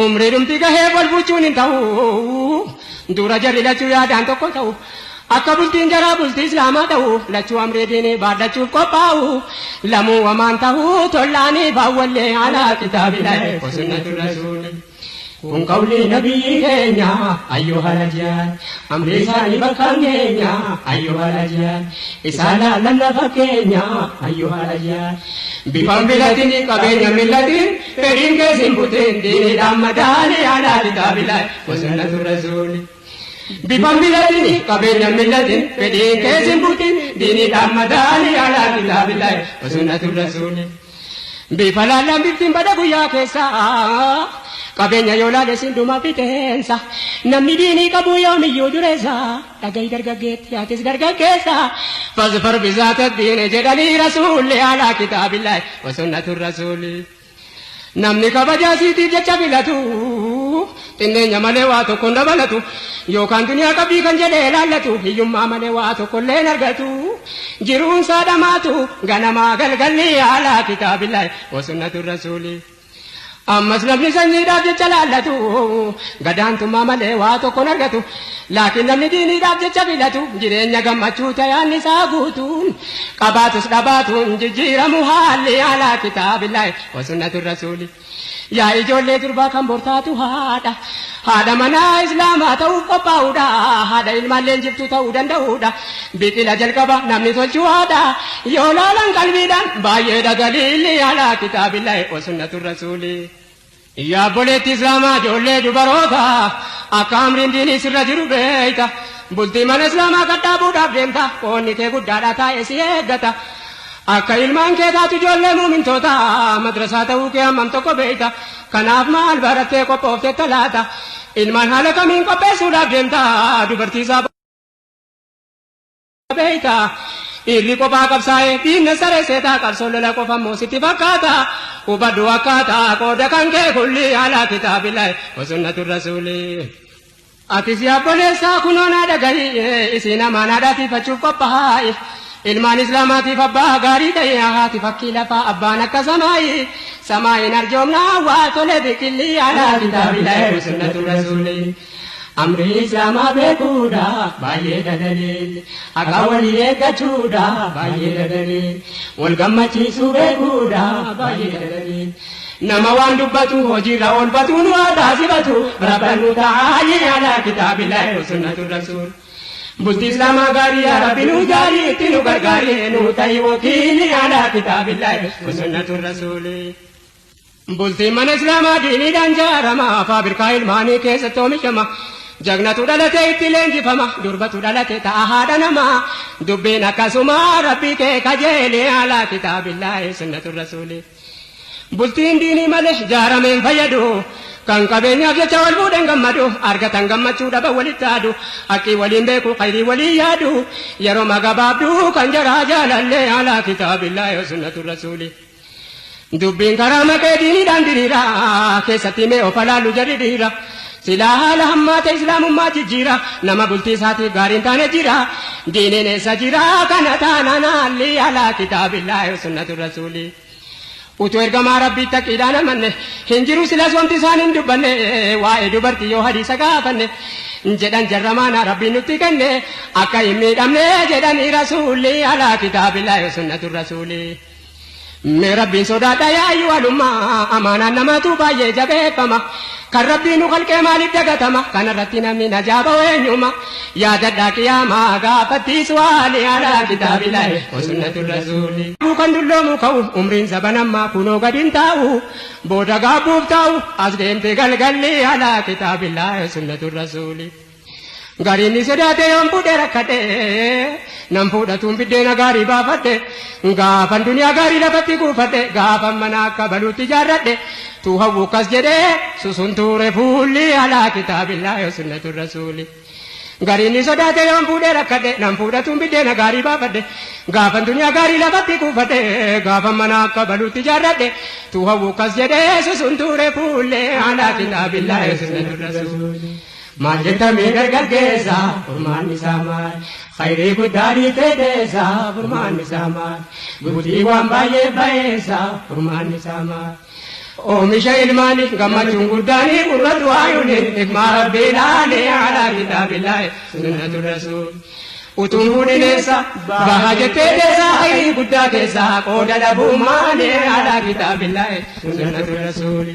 umri rumti gahee wal buuchuun hin ta'u dura jarri lachuu yaadaan tokko ta'u akka bultiin jaraa bultii islaamaa ta'u lachuu amree diinii baadhachuuf qophaa'u lamuu wamaan ta'u tollaanii baawwallee alaa kitaabillahi wa sunnatur rasuuli kun qawlii nabii keenya ayyuhal ajiyaan amri isaanii bakka keenya ayyuhal ajiyaan isaan lallafa keenya ayyuhal ajiyaan bifaan bilatiin qabeenya millatiin fedhiin keessin buteen diiniidhaan madaanii alaa kitaabillahi wa sunnatur rasuuli bifaan bilatiin qabeenya millatiin fedhiin keessin buteen diiniidhaan madaanii alaa kitaabillahi wa sunnatur rasuuli bifa laallaan biftiin bada guyyaa keessaa qabeenya yoo laale sinduma fiteensa namni diinii qabu yoomiyyuu dureessa dhagahi dargaggeetti yaatis dargaggeessa fasfar bizaata diine jedhanii rasuulli alaa kitaabillahi wa sunnatur rasuuli namni kabajaasiitiif jecha filatu xinneenya malee waa tokko hin dabalatu yookaan duniyaa qabdii kan jedhee laallatu hiyyummaa malee waa tokko illee hin argatu jiruunsaa dhamaatu ganamaa galgalli alaa kitaabillahi wa sunnatur rasuuli ammas namni sanyiidhaaf jecha laallatu gadaantummaa malee waa tokko hin argatu laakiin namni diiniidhaaf jecha filatu jireenya gammachuu tayaan isaa guutuun qabaatus dhabaatuun jijjiiramu haalli alaa kitaabillahi wa sunnatur rasuuli yaa ijoollee durbaa kan bortaatu haadha manaa islaamaa ta'uuf qophaa'uudha haadha ilmaallee jibtu ta'uu danda'uudha biqila jalqaba namni tolchuu haadha yoo laalan qalbiidhaan baay'eedha daliilli alaa kitaabillahi wa sunnatur rasuuli yaa obboleetti islaamaa ijoollee dubaroota akka amriin diinii sirra jiru beeyta bultii mana islaamaa gadhaabuudhaaf deemta qoonni kee guddaadha taa'ee si eeggata akka ilmaan kee taatu ijoollee muumintoota madrasaa ta'uu kee hammam tokko beeyta kanaaf maal barattee qophoofte talaata ilmaan haala kamiin qopheessuudhaaf deemta dubartii isaa beeyta illi qophaa qabsaa'ee diinna saree seetaa qabsoo lola qofa immoo sitti fakkaata hubadhu akkaataa qooda kan kee kulli alaa kitaabillahi wa sunnatur rasuuli atis yaa obboleessaa kunoonaa dhagahi isiin amaanaadhaatiifachuuf qophaa'e ilmaan islaamaatiif abbaa gaarii ta'e haati fakkii lafaa abbaan akka samaayin arjoomnaa waa tole biqilli alaa kitaabillahi wa sunnatur rasuuli amri islaamaa beekuudha baay'ee daliil akka walii eeggachuudha baay'ee daliil wal gammachiisuu beekuudha baay'ee daliil nama waan dubbatu hojiirra oolfatuun waa taasifatu rabbannu ta'aalii alaa kitaabillahi wa sunnatur rasuul bultii islaamaa gaarii yaa rabbi nu jaarii itti nu gargaarii nu ta'i wakiilii alaa kitaabillahi wa sunnatur rasuuli bultii mana islaamaa diiniidhaan jaarama faabirkaa ilmaanii keessatti oomishama jagnatu dhalatee itti leenjifama durbatu dhalatee ta'a haadha namaa dubbiin akkasuma rabbii kee kajeelee alaa kitaabillahi sunnatur rasuuli bultiin diinii malee jaarameen fayyadu kan qabeenyaaf jecha wal fuudhan gammadu argatan gammachuu dhaba walitti haadu haqqii waliin beeku khayrii waliin yaadu yeroo magabaabdu kan jaraa jaalallee alaa kitaabillahi wa sunnatur rasuuli dubbiin karaa maqee diiniidhaan diriira keessatti mee of alaallu jarri dhiira silaa haala hammaata islaamummaa jijjiira nama bultii isaatiif gaariin taane jira diiniin eessa jira kana taanaan haalli alaa kitaabillahi wa sunnatur rasuuli utuu ergamaa rabbii taqiidhaan amanne hin jiru silas wanti isaan hin dubbanne waa'ee dubartii yoo hadiisa gaafanne jedhan jarramaana rabbii nutti kenne akka hin miidhamne jedhanii rasuulli alaa kitaabillahi wa sunnatur rasuuli mee rabbiin sodaadha yaa ayyuhalummaa amaanaan namaatu baay'ee jabeeffama kan rabbiin nu khalqee maaliif dagatama kanarratti namni najaaba eenyuma yaadadhaa qiyaamaa gaafattiis waali alaa kitaabillahi wa sunnatur rasuuli kan dulloomu ka'u umriin sabanammaa kunoo gadin taa'u booda gaabbuuf taa'u as deemte galgalli alaa kitaabillahi wa sunnatur rasuuli gariin sodaate yoon fuudhee rakkate nam fuudhatuun biddeena gaarii baafadhe gaafan duniyaa gaarii lafatti kuufadhe gaafan mana akka baluutti jaarradhe tu hawwu kas jedhee susuntuure fuulli alaa kitaabillahi wa sunnatur rasuuli gariin sodaate yoon fuudhee rakkadhe nam fuudhatuun biddeena gaarii baafadhe gaafan duniyaa gaarii lafatti kuufadhe gaafan mana akka baluutti jaarradhe tu hawwu kas jedhee susuntuure fuulli alaa kitaabillahi wa sunnatur rasuuli maal jettamee dargaggeessa furmaan isaa maal khayrii guddaarii fedheessa furmaan isaa maal bultii waan baay'ee bayeessa furmaan isaa maal oomisha ilmaanii gammachuun guddaanii qurratu waayuuni hikmaa rabbii ilaalee alaa kitaabillahi sunnatu rasuul utuun fuudhineessa baha jettee deessa hayrii guddaa keessaa qooda dhabummaanii alaa kitaabillahi sunnatu rasuul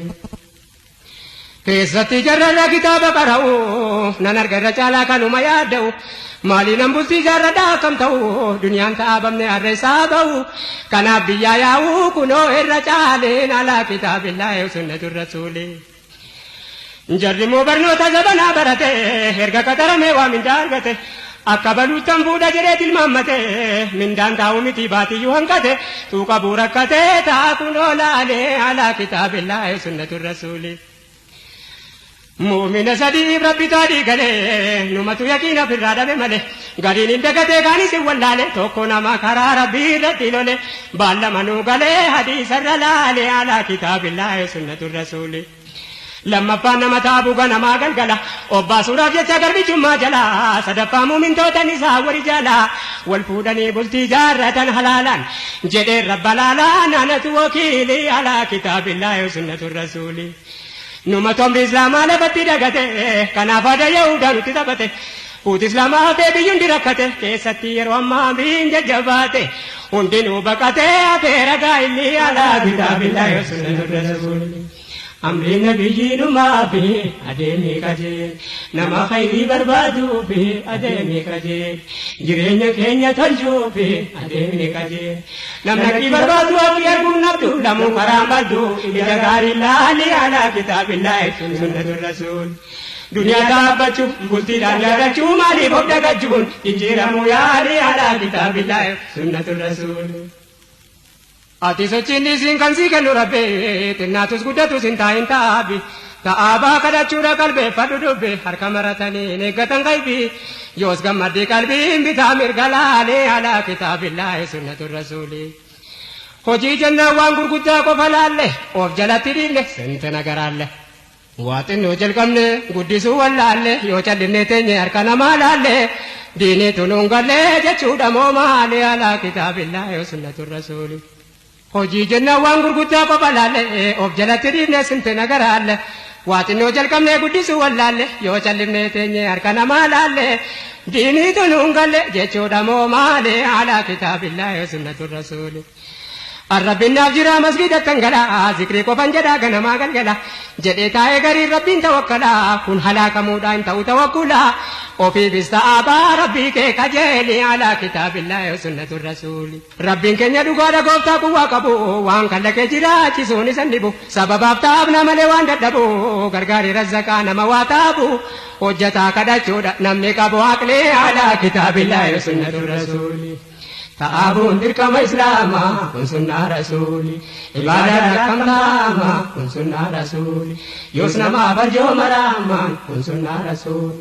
keessatti jarrarra kitaaba qara'u nan arga irra caalaa kanuma yaadda'u maaliinan bultii jaarradhaa akkam ta'u duniyaan taabamne harra isaa ba'u kanaaf biyyaa yaa'u kunoo irra caaleen alaa kitaabillahi sunnatu rasuuli jarrimoo barnoota zabanaa barate erga qaxarame waa mindaa argate akka baluuttan fuudha jedhee tilmaammate mindaan taa'u miti baatiyyuu hanqate tuuqa buurakkate taa kunoo laalee alaa kitaabillahi sunnatu rasuuli muumina sadiif rabbi taadii galee numatu yaqiina firraa dhabe malee gariin hin dagatee kaanis hin wallaale tokko nama karaa rabbii irratti lole baallamanuu galee hadiisarra laale alaa kitaabillahi sunnatu rasuuli lammaffaan nama taabuu ganamaa galgala obbaasuudhaaf jecha garbichummaa jala sadaffaa muumintootan isaa wari jala wal fuudhanii bultii jaarratan halaalaan jedhee rabba laalaan anatu wakiilii alaa kitaabillahi sunnatu rasuuli numa tomri islaamaa lafatti dhagate kanaaf aadaa yahudaa nutti taphate fuuti islaamaa hafee biyyuun dirakkate keessatti yeroo ammaa biin jajjabaate hundinuu baqate hafee ragaa inni alaa kitaabillahi sunnatu rasuul amri nabiyyiinumaa fi adeemee qajeel nama khayrii barbaaduu fi adeemee qajeel jireenya keenya tolchuu fi adeemee qajeel namni akki barbaadu akki arguun nabdu lamuu karaan baddu ija gaarii laalii alaa kitaabillahi sunnatu rasuul duniyaa dhaabbachuuf bultiidhaan jaarrachuu maaliif of dagachuun jijjiiramuu yaalii alaa kitaabillahi sunnatu rasuul ati sochiinni siin kan sii kennu rabbee xinnaatus guddatus hin taa'in taabi ta'aabaa kadhachuudha qalbeeffadhu dubbe harka maratanii eeggatan qaybii yoos gammaddii qalbiin bitaa mirga laalee alaa kitaabillahi sunnatu rasuuli hojii jennaan waan gurguddaa qofa laalle of jalatti dhiifne sinte nagaraalle waa xinnoo jalqabne guddisuu wallaalle yoo callinne teenye harka namaa laalle diinii tunuun galle jechuudha moo maalee alaa kitaabillahi sunnatu rasuuli hojii jennaan waan gurguddaa qofa laalle of jalatti dhiifne sinte nagaraalle waa xinnoo jalqabne guddisuu wallaalle yoo callinne teenye harka namaa laalle diinii tunuun galle jechuudha moo maalee alaa kitaabillahi sunnatu rasuuli arrabinnaaf jira masgida tangalaa zikrii qofan jedhaa ganamaa galgala jedhee taa'ee gariin rabbiin tawakkalaa kun halaakamuudha hin ta'u tawakkulaa ofii bista'aabaa rabbii kee kajeeli alaa kitaabillahi sunnatu rasuuli rabbiin keenya dhugaadha gooftaa quwwaa qabu waan kalla kee jiraachisuun isan dhibu sababaaf taabna malee waan dadhabu gargaarii razzaqaa nama waa taabu hojjataa kadhachuudha namni qabu haqlee alaa kitaabillahi sunnatu rasuuli ta'abuun dirqama islaamaa kun sunnaa rasuuli ibaadaan akkam taama kun sunnaa rasuuli yoos namaa barjoo maraamaan kun sunnaa rasuuli